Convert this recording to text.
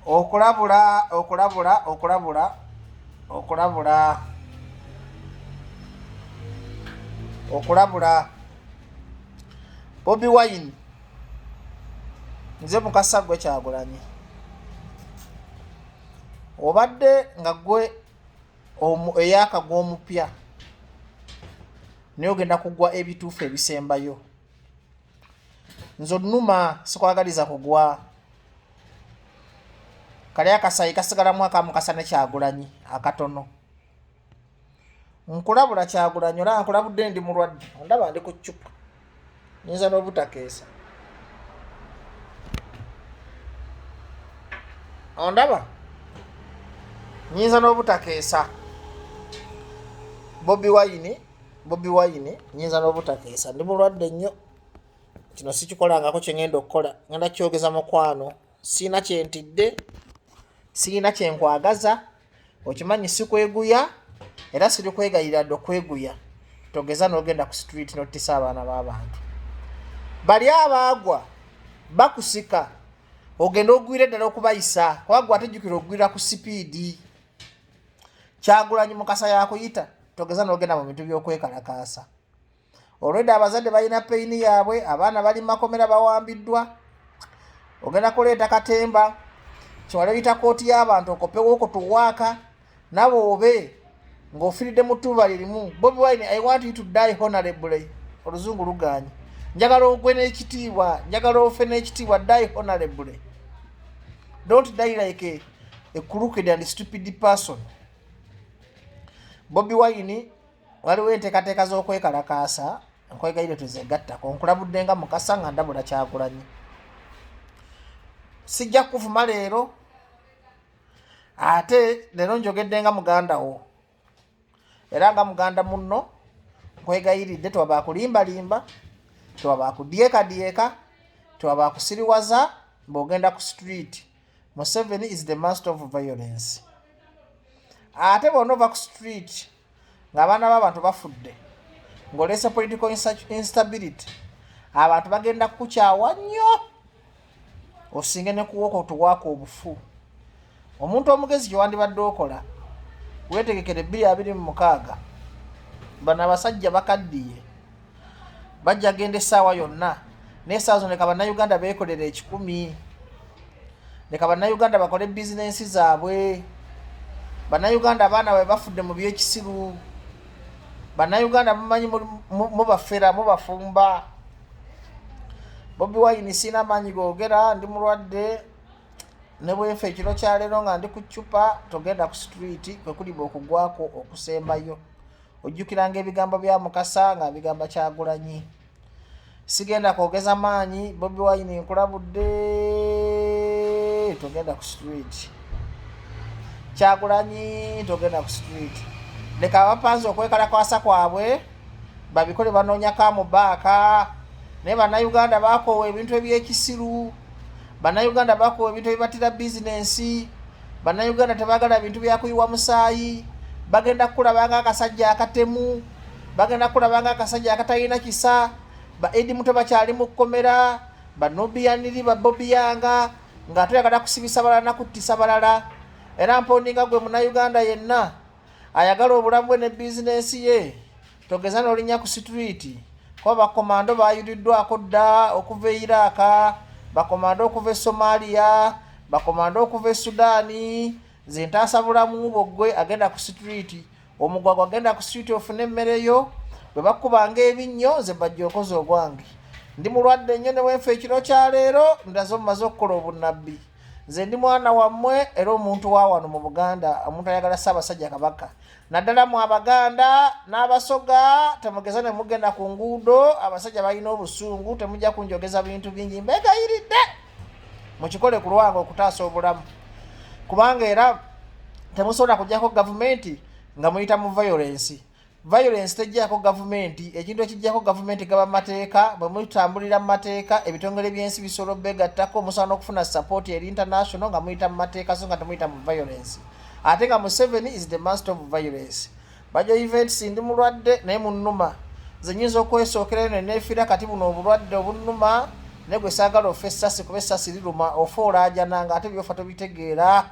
okulabula Bobi Wine nze mukasa gwe Kyagulanyi obadde nga gwe eyaka gw'omupya naye ogenda kugwa ebituufu ebisembayo. Nze onnuma sikwagaliza kugwa. Kali akasayi kasigalamu akamu kasane Kyagulanyi akatono. Nkulabula Kyagulanyi olaba nkulabudde ndi mulwadde. Ondaba ndi ku ccupa. Nyinza n'obutakeesa. Ondaba? Nyinza n'obutakeesa. Bobi Wine nyinza n'obutakeesa. Ndi mulwadde nnyo. Kino sikikolangako kye ngenda okukola. Ngenda kyogeza mukwano. Siina kyentidde. Siina kyenkwagaza. Okimanyi sikweguya. Era siri kwegayirira dde okweguya. Togeza n'ogenda ku street n'ottisa abaana b'abantu. Bali abaagwa bakusika. Ogenda ogwire ddala okubayisa. Kubagwa atejjukira ogwira ku sipiidi. Kyagulanyi Mukasa yakuyita. Togeza n'ogenda mu bintu by'okwekalakaasa. Olwedde abazadde balina peyini yaabwe, abaana bali makomera bawambiddwa. Ogenda kuleeta katemba. Kiwale bita kooti y'abantu okopewo okutuwaaka. Nabo obe ng'ofiridde mu ttuba lirimu. Bobi Wine, I want you to die honorably. Oluzungu lugaanye. Njagala ogwe n'ekitiibwa. Njagala ofe n'ekitiibwa. Die honorably. Don't die like a crooked and stupid person. Bobi Wine waliwo enteekateeka z'okwekalakaasa. Nkwegayire tuzegattako. Nkulabudde nga Mukasa nga ndabula Kyagulanyi. Sijja kuvuma leero. Ate leero njogedde nga muganda wo. Era nga muganda munno nkwegayiridde tewaba kulimbalimba, tewaba kudyeka, tewaba kusiriwaza bw'ogenda ku street. Museveni is the master of violence. Ate bw'onova ku street ng'abaana b'abantu bafudde, ng'oleese political instability, abantu bagenda kukukyawa nnyo osinge ne kuwoka otuwaako obufu. Omuntu omugezi gye wandibadde okola weetegekere 2026 bano abasajja bakaddiye bajja genda essaawa yonna n'essaawa zo leka bannayuganda beekolera 1,000. Leka bannayuganda bakole bizinensi zaabwe. Bannayuganda abaana bwe bafudde mu by'ekisiru. Bannayuganda mumanyi mubafera mubafumba. Bobi Wine siina maanyi googera, ndi mulwadde. Ne bwefe ekiro kya leero nga ndi ku ccupa togenda ku street kwe kuliba okugwako okusembayo. Ojjukiranga ebigambo bya Mukasa nga bigamba Kyagulanyi. Sigenda kwogeza maanyi. Bobi Wine nkulabudde togenda ku street. Kyagulanyi togenda ku street. Leka abapanze okwekalakaasa kwabwe babikole banoonya kamubaaka. Naye bannayuganda bakoowa ebintu eby'ekisiru. Bannayuganda bakoowa ebintu ebibatira bizinensi. Bannayuganda tebaagala bintu byakuyiwa musaayi. Bagenda kulabanga akasajja akatemu. Bagenda kulabanga akasajja akatalina kisa. Ba Edi Muto bakyali mu kkomera. Banobiyaniri babobiyanga nga tuyagala kusibisa balala nakuttisa balala. Era mpondinga gwe munnayuganda yenna ayagala obulamu bwe ne bizinensi ye togeza n'olinnya ku street. Kuba bakomando bayiriddwako dda okuva e Iraq, bakomando okuva e Somalia, bakomando okuva e Sudaani. Nze ntaasa bulamu bwo gwe agenda ku street. Omugwagwa agenda ku street ofune emmere yo. Bwe bakubanga ebinnyo nze bajja okoza ogwange. Ndi mulwadde nnyo ne weefa ekiro kya leero ndaze omumaze okukola obunnabbi. Nze ndi mwana wammwe era omuntu wa wano mu Buganda, omuntu ayagala Ssaabasajja Kabaka. Naddala mu Abaganda n'Abasoga temugeza ne mugenda ku nguudo. Abasajja balina obusungu, temujja kunjogeza bintu bingi. Mbegayiridde mukikole ku lwange okutaasa obulamu. Kubanga era temusobola kujjako gavumenti nga muyita mu violence. Violence tejjako gavumenti. Ekintu ekijjako gavumenti gaba mateeka. Bwe mutambulira mu mateeka ebitongole by'ensi bisobola obbegattako musobola n'okufuna support eri international nga muyita mu mateeka so nga temuyita mu violence. Ate nga Museveni is the master of violence. Bajo events ndi mulwadde naye munnuma. Nze nnyinza okwesookerayo ne neefiira kati buno obulwadde obunnuma ne gwe saagala ofa essasi kuba essasi liruma ofa olaajananga ate byofa tobitegeera